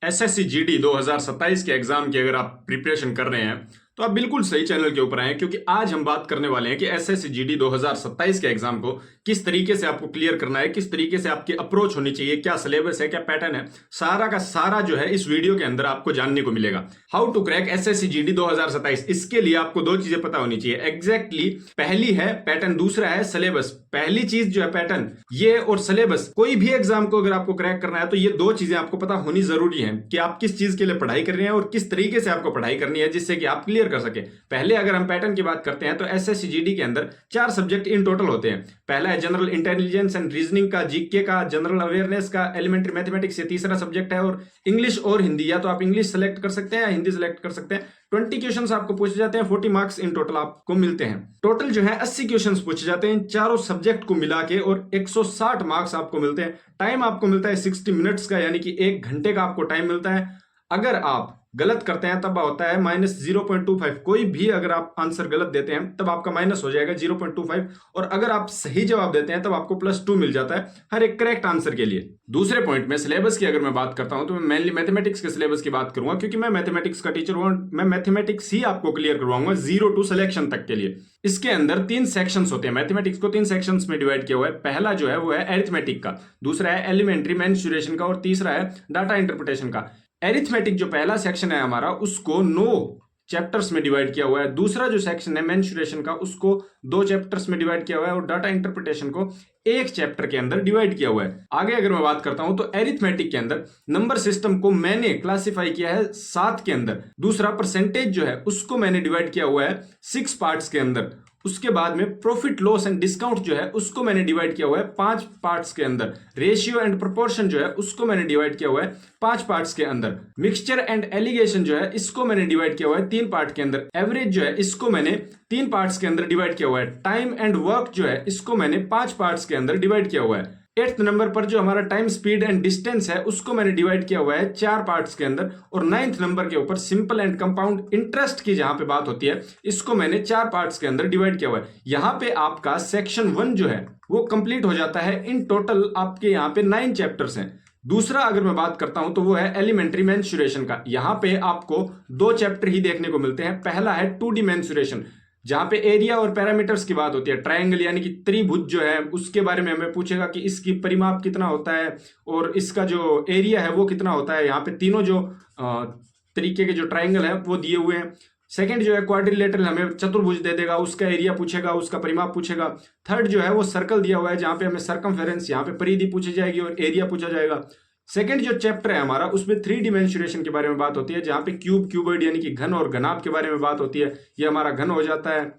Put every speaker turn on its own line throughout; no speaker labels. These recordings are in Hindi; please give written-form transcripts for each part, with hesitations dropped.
एसएससी जीडी 2027 के एग्जाम की अगर आप प्रिपरेशन कर रहे हैं तो आप बिल्कुल सही चैनल के ऊपर आए हैं, क्योंकि आज हम बात करने वाले हैं कि एसएससी जीडी 2027 के एग्जाम को किस तरीके से आपको क्लियर करना है, किस तरीके से आपकी अप्रोच होनी चाहिए, क्या सिलेबस है, क्या पैटर्न है, सारा का सारा जो है इस वीडियो के अंदर आपको जानने को मिलेगा। How to crack SSC GD 2027। इसके लिए आपको दो चीजें पता होनी चाहिए एग्जैक्टली। पहली है पैटर्न, दूसरा है सिलेबस। पहली चीज जो है पैटर्न, ये और सिलेबस। कोई भी एग्जाम को अगर आपको क्रैक करना है तो ये दो चीजें आपको पता होनी जरूरी है कि आप किस चीज के लिए पढ़ाई कर रहे हैं और किस तरीके से आपको पढ़ाई करनी है जिससे कि आप क्लियर कर सके। पहले अगर हम पैटर्न की बात करते हैं तो एसएससी जीडी के अंदर 4 सब्जेक्ट इन टोटल होते हैं। पहला है जनरल इंटेलिजेंस एंड रीजनिंग का, जीके का, जनरल अवेयरनेस का, एलिमेंट्री मैथमेटिक्स ये तीसरा सब्जेक्ट है, और इंग्लिश और हिंदी। या तो आप इंग्लिश सेलेक्ट कर सकते हैं या हिंदी सेलेक्ट कर सकते हैं। 20 क्वेश्चंस आपको पूछे जाते हैं, 40 मार्क्स इन टोटल आपको मिलते हैं। टोटल जो है 80 क्वेश्चंस पूछे जाते हैं चारों सब्जेक्ट को मिला के, और 160 मार्क्स आपको मिलते हैं। टाइम आपको मिलता है 60 मिनट्स का, यानी कि 1 घंटे का आपको टाइम मिलता है। अगर आप गलत करते हैं तब होता है -0.25। कोई भी अगर आप आंसर गलत देते हैं तब आपका माइनस हो जाएगा 0.25, और अगर आप सही जवाब देते हैं तब आपको +2 मिल जाता है हर एक करेक्ट आंसर के लिए। दूसरे पॉइंट में सिलेबस की अगर मैं बात करता हूं तो मैं मेनली मैथमेटिक्स के सिलेबस की बात करूंगा, क्योंकि मैं मैथमेटिक्स का टीचर हूं। मैं मैथमेटिक्स ही आपको क्लियर करवाऊंगा 0 टू सिलेक्शन तक के लिए। इसके अंदर 3 सेक्शंस होते हैं। मैथमेटिक्स को 3 सेक्शंस में डिवाइड किया हुआ है। पहला जो है वो है एरिथमेटिक का, दूसरा है एलिमेंट्री मेंसुरेशन का, और तीसरा है डाटा इंटरप्रिटेशन का। एरिथमेटिक जो पहला सेक्शन है हमारा, उसको 9 चैप्टर्स में डिवाइड किया हुआ है। दूसरा जो सेक्शन है मेंसुरेशन का, उसको 2 चैप्टर्स में डिवाइड किया हुआ है, और डाटा इंटरप्रिटेशन को 1 चैप्टर के अंदर डिवाइड किया हुआ है। आगे अगर मैं बात करता हूं तो एरिथमेटिक के अंदर नंबर सिस्टम को मैंने क्लासिफाई किया है 7 के अंदर। दूसरा परसेंटेज जो है उसको मैंने डिवाइड किया हुआ है 6 पार्ट्स के अंदर। उसके बाद में प्रॉफिट लॉस एंड डिस्काउंट जो है उसको मैंने डिवाइड किया हुआ है 5 पार्ट्स के अंदर। रेशियो एंड प्रोपोर्शन जो है उसको मैंने डिवाइड किया हुआ है 5 पार्ट्स के अंदर। मिक्सचर एंड एलिगेशन जो है इसको मैंने डिवाइड किया हुआ है 3 पार्ट के अंदर। एवरेज जो है इसको मैंने 3 पार्ट्स के अंदर डिवाइड किया हुआ है। टाइम एंड वर्क जो है इसको मैंने 5 पार्ट्स के अंदर डिवाइड किया हुआ है। 8th नंबर पर जो हमारा टाइम, स्पीड एंड डिस्टेंस है उसको मैंने डिवाइड किया हुआ है 4 पार्ट्स के अंदर। और 9th नंबर के ऊपर सिंपल एंड कंपाउंड इंटरेस्ट की जहां पे बात होती है, इसको मैंने 4 पार्ट्स के अंदर डिवाइड किया हुआ है। यहां पे आपका सेक्शन 1 जो है वो कंप्लीट हो जाता है। इन टोटल आपके यहाँ पे 9 चैप्टर्स हैं। दूसरा अगर मैं बात करता हूं तो वो है एलिमेंट्री मेंसुरेशन का। यहां पे आपको 2 चैप्टर ही देखने को मिलते हैं। पहला है 2D मेंसुरेशन, जहां पे एरिया और पैरामीटर्स की बात होती है। ट्रायंगल यानी कि त्रिभुज जो है उसके बारे में हमें पूछेगा कि इसकी परिमाप कितना होता है और इसका जो एरिया है वो कितना होता है। यहाँ पे तीनों जो तरीके के जो ट्रायंगल है वो दिए हुए हैं। सेकंड जो है क्वाड्रिलेटरल, हमें चतुर्भुज दे देगा, उसका एरिया पूछेगा, उसका परिमाप पूछेगा। थर्ड जो है वो सर्कल दिया हुआ है, जहां पे हमें सरकमफेरेंस, यहाँ पे परिधि पूछी जाएगी और एरिया पूछा जाएगा। सेकंड जो चैप्टर है हमारा उसमें 3D मेंसुरेशन के बारे में बात होती है, जहां पे क्यूब, क्यूबॉइड यानी कि घन और घनाभ के बारे में बात होती है। ये हमारा घन हो जाता है,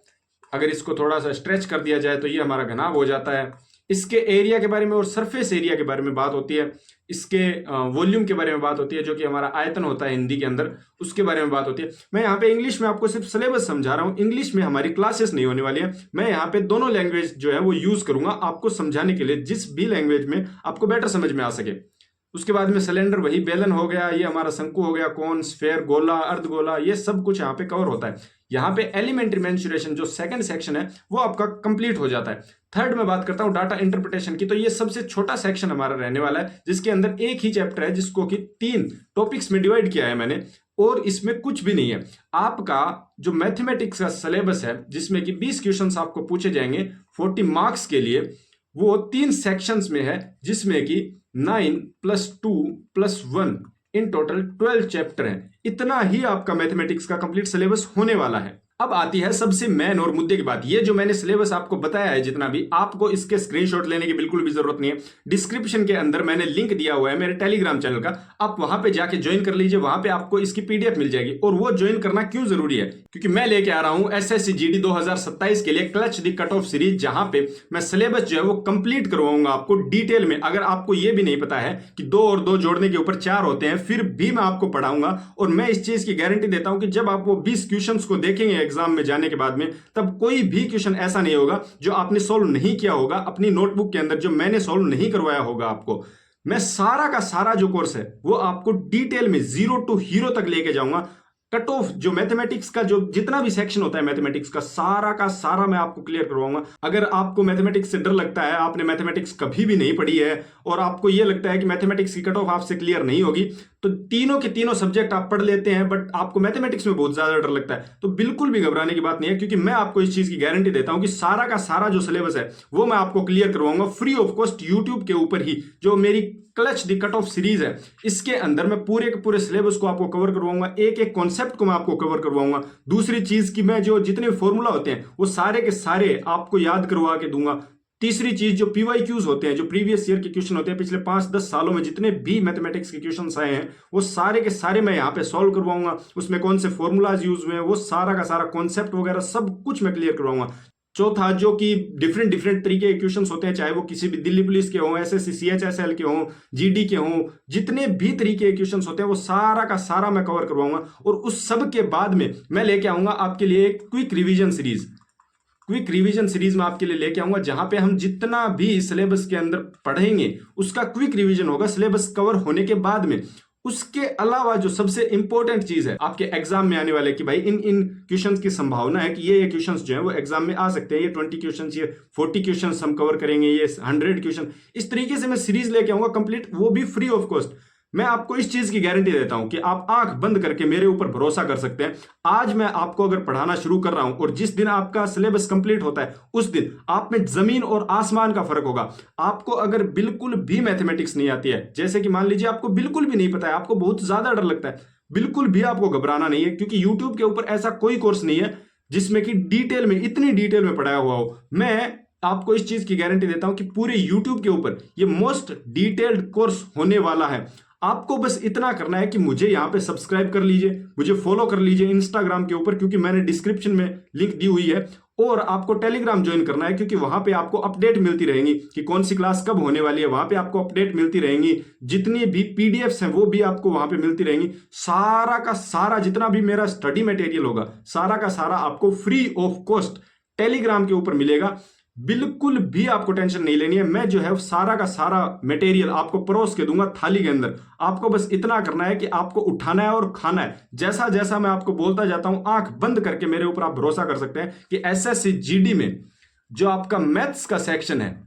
अगर इसको थोड़ा सा स्ट्रेच कर दिया जाए तो ये हमारा घनाभ हो जाता है। इसके एरिया के बारे में और सरफेस एरिया के बारे में बात होती है। इसके वॉल्यूम के बारे में बात होती है, जो कि हमारा आयतन होता है हिंदी के अंदर, उसके बारे में बात होती है। मैं यहाँ पे इंग्लिश में आपको सिर्फ सिलेबस समझा रहा हूँ। इंग्लिश में हमारी क्लासेस नहीं होने वाली है। मैं यहाँ पे दोनों लैंग्वेज जो है वो यूज करूंगा आपको समझाने के लिए, जिस भी लैंग्वेज में आपको बेटर समझ में आ सके। उसके बाद में सिलेंडर, वही बेलन हो गया, ये हमारा शंकु हो गया, कोन, स्फेयर, गोला, अर्धगोला, ये सब कुछ यहाँ पे कवर होता है। यहाँ पे एलिमेंट्री मेंसुरेशन जो सेकंड सेक्शन है वो आपका कंप्लीट हो जाता है। थर्ड में बात करता हूँ डाटा इंटरप्रिटेशन की, तो ये सबसे छोटा सेक्शन हमारा रहने वाला है, जिसके अंदर एक ही चैप्टर है जिसको कि 3 टॉपिक्स में डिवाइड किया है मैंने, और इसमें कुछ भी नहीं है। आपका जो मैथमेटिक्स का सिलेबस है जिसमें कि 20 क्वेश्चन आपको पूछे जाएंगे 40 मार्क्स के लिए, वो 3 सेक्शंस में है, जिसमें कि 9 + 2 + 1 इन टोटल 12 चैप्टर हैं। इतना ही आपका मैथमेटिक्स का कंप्लीट सिलेबस होने वाला है। अब आती है सबसे मेन और मुद्दे की बात। ये जो मैंने सिलेबस आपको बताया है जितना भी, आपको इसके स्क्रीनशॉट लेने की बिल्कुल भी जरूरत नहीं है। डिस्क्रिप्शन के अंदर मैंने लिंक दिया हुआ है मेरे टेलीग्राम चैनल का, आप वहां पे जाके ज्वाइन कर लीजिए। वहां पे आपको इसकी पीडीएफ मिल जाएगी। और वो ज्वाइन करना क्यों जरूरी है? क्योंकि मैं लेके आ रहा हूं एसएससी जीडी 2027 के लिए clutch the cut off series, जहां पे मैं सिलेबस जो है वो कंप्लीट करवाऊंगा आपको डिटेल में। अगर आपको ये भी नहीं पता है कि 2 और 2 जोड़ने के ऊपर 4 होते हैं, फिर भी मैं आपको पढ़ाऊंगा। और मैं इस चीज की गारंटी देता हूं कि जब आप वो 20 क्वेश्चन को देखेंगे एग्जाम में जाने के बाद में, तब कोई भी क्वेश्चन ऐसा नहीं होगा जो आपने सॉल्व नहीं किया होगा अपनी नोटबुक के अंदर, जो मैंने सॉल्व नहीं करवाया होगा आपको। मैं सारा का सारा जो कोर्स है वो आपको डिटेल में 0 टू हीरो तक लेके जाऊंगा। कट ऑफ जो मैथमेटिक्स का जो जितना भी सेक्शन होता है मैथमेटिक्स का सारा मैं आपको क्लियर करवाऊंगा। अगर आपको मैथमेटिक्स से डर लगता है, आपने मैथमेटिक्स कभी भी नहीं पढ़ी है और आपको यह लगता है कि मैथमेटिक्स की कट ऑफ आपसे क्लियर नहीं होगी, तो तीनों के तीनों सब्जेक्ट आप पढ़ लेते हैं बट आपको मैथमेटिक्स में बहुत ज्यादा डर लगता है, तो बिल्कुल भी घबराने की बात नहीं है, क्योंकि मैं आपको इस चीज की गारंटी देता हूं कि सारा का सारा जो सिलेबस है वो मैं आपको क्लियर करवाऊंगा फ्री ऑफ कॉस्ट यूट्यूब के ऊपर ही। जो मेरी clutch the cut off series है इसके अंदर मैं पूरे के पूरे सिलेबस को आपको कवर करवाऊंगा, एक एक कॉन्सेप्ट को मैं आपको कवर करवाऊंगा। दूसरी चीज की मैं जो जितने फॉर्मूला होते हैं वो सारे के सारे आपको याद करवा के दूंगा। तीसरी चीज जो पीवाईक्यूज होते हैं, जो प्रीवियस ईयर के क्वेश्चन होते हैं, पिछले 5-10 सालों में जितने भी मैथमेटिक्स के क्वेश्चंस आए हैं वो सारे के सारे मैं यहाँ पे सॉल्व करवाऊंगा। उसमें कौन से फॉर्मूलाज यूज हुए हैं वो सारा का सारा कॉन्सेप्ट वगैरह सब कुछ मैं क्लियर करवाऊंगा। चौथा, जो कि डिफरेंट तरीके के क्वेश्चंस होते हैं, चाहे वो किसी भी दिल्ली पुलिस के हों, एसएससी सीएचएसएल के हों, जीडी के हों, जितने भी तरीके के क्वेश्चंस होते हैं वो सारा का सारा मैं कवर करवाऊंगा। और उस सब के बाद में मैं लेके आऊंगा आपके लिए एक क्विक रिवीजन सीरीज में आपके लिए लेके आऊंगा, जहां पे हम जितना भी सिलेबस के अंदर पढ़ेंगे उसका क्विक रिवीजन होगा सिलेबस कवर होने के बाद में। उसके अलावा जो सबसे इंपॉर्टेंट चीज है आपके एग्जाम में आने वाले कि भाई इन क्वेश्चंस की संभावना है कि ये क्वेश्चंस जो है वो एग्जाम में आ सकते हैं, ये 20 क्वेश्चंस, ये 40 क्वेश्चंस हम कवर करेंगे, ये 100 क्वेश्चन, इस तरीके से मैं सीरीज लेके आऊंगा कंप्लीट, वो भी फ्री ऑफ कॉस्ट। मैं आपको इस चीज की गारंटी देता हूं कि आप आंख बंद करके मेरे ऊपर भरोसा कर सकते हैं। आज मैं आपको अगर पढ़ाना शुरू कर रहा हूं और जिस दिन आपका सिलेबस कंप्लीट होता है उस दिन आप में जमीन और आसमान का फर्क होगा। आपको अगर बिल्कुल भी मैथमेटिक्स नहीं आती है, जैसे कि मान लीजिए आपको बिल्कुल भी नहीं पता है, आपको बहुत ज्यादा डर लगता है, बिल्कुल भी आपको घबराना नहीं है, क्योंकि यूट्यूब के ऊपर ऐसा कोई कोर्स नहीं है जिसमें कि डिटेल में इतनी डिटेल में पढ़ाया हुआ हो। मैं आपको इस चीज की गारंटी देता हूं कि पूरे यूट्यूब के ऊपर ये मोस्ट डिटेल्ड कोर्स होने वाला है। आपको बस इतना करना है कि मुझे यहां पे सब्सक्राइब कर लीजिए, मुझे फॉलो कर लीजिए इंस्टाग्राम के ऊपर, क्योंकि मैंने डिस्क्रिप्शन में लिंक दी हुई है, और आपको टेलीग्राम ज्वाइन करना है, क्योंकि वहां पे आपको अपडेट मिलती रहेंगी कि कौन सी क्लास कब होने वाली है, वहां पे आपको अपडेट मिलती रहेंगी, जितनी भी पीडीएफ्स हैं वो भी आपको वहां पे मिलती रहेंगी। सारा का सारा जितना भी मेरा स्टडी मटेरियल होगा सारा का सारा आपको फ्री ऑफ कॉस्ट टेलीग्राम के ऊपर मिलेगा। बिल्कुल भी आपको टेंशन नहीं लेनी है, मैं जो है सारा का सारा मटेरियल आपको परोस के दूंगा थाली के अंदर। आपको बस इतना करना है कि आपको उठाना है और खाना है। जैसा जैसा मैं आपको बोलता जाता हूं आंख बंद करके मेरे ऊपर आप भरोसा कर सकते हैं कि एसएससी जीडी में जो आपका मैथ्स का सेक्शन है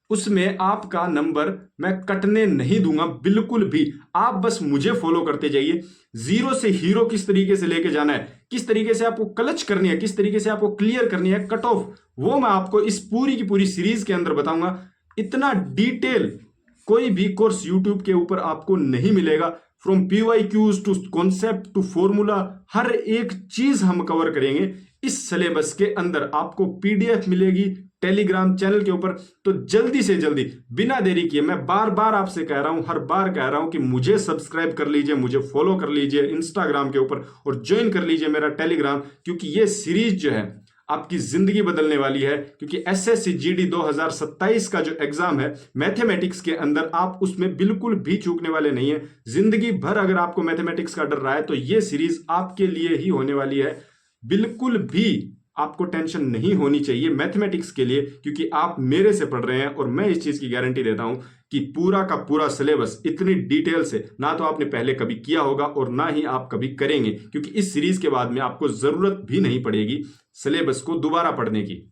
उसमें आपका नंबर मैं कटने नहीं दूंगा बिल्कुल भी। आप बस मुझे फॉलो करते जाइए। जीरो से हीरो किस तरीके से लेके जाना है, किस तरीके से आपको क्लच करनी है, किस तरीके से आपको क्लियर करनी है कट ऑफ, वो मैं आपको इस पूरी की पूरी सीरीज के अंदर बताऊंगा। इतना डिटेल कोई भी कोर्स यूट्यूब के ऊपर आपको नहीं मिलेगा। From PYQs to concept to formula, हर एक चीज हम कवर करेंगे इस सिलेबस के अंदर। आपको पीडीएफ मिलेगी टेलीग्राम चैनल के ऊपर। तो जल्दी से जल्दी बिना देरी किए, मैं बार बार आपसे कह रहा हूं, हर बार कह रहा हूं कि मुझे सब्सक्राइब कर लीजिए, मुझे फॉलो कर लीजिए इंस्टाग्राम के ऊपर और ज्वाइन कर लीजिए मेरा टेलीग्राम, क्योंकि ये सीरीज जो है आपकी जिंदगी बदलने वाली है। क्योंकि एसएससी जीडी 2027 का जो एग्जाम है मैथमेटिक्स के अंदर, आप उसमें बिल्कुल भी चूकने वाले नहीं है। जिंदगी भर अगर आपको मैथमेटिक्स का डर रहा है तो ये सीरीज आपके लिए ही होने वाली है। बिल्कुल भी आपको टेंशन नहीं होनी चाहिए मैथमेटिक्स के लिए, क्योंकि आप मेरे से पढ़ रहे हैं और मैं इस चीज की गारंटी देता हूं कि पूरा का पूरा सिलेबस इतनी डिटेल से ना तो आपने पहले कभी किया होगा और ना ही आप कभी करेंगे, क्योंकि इस सीरीज के बाद में आपको जरूरत भी नहीं पड़ेगी सिलेबस को दोबारा पढ़ने की।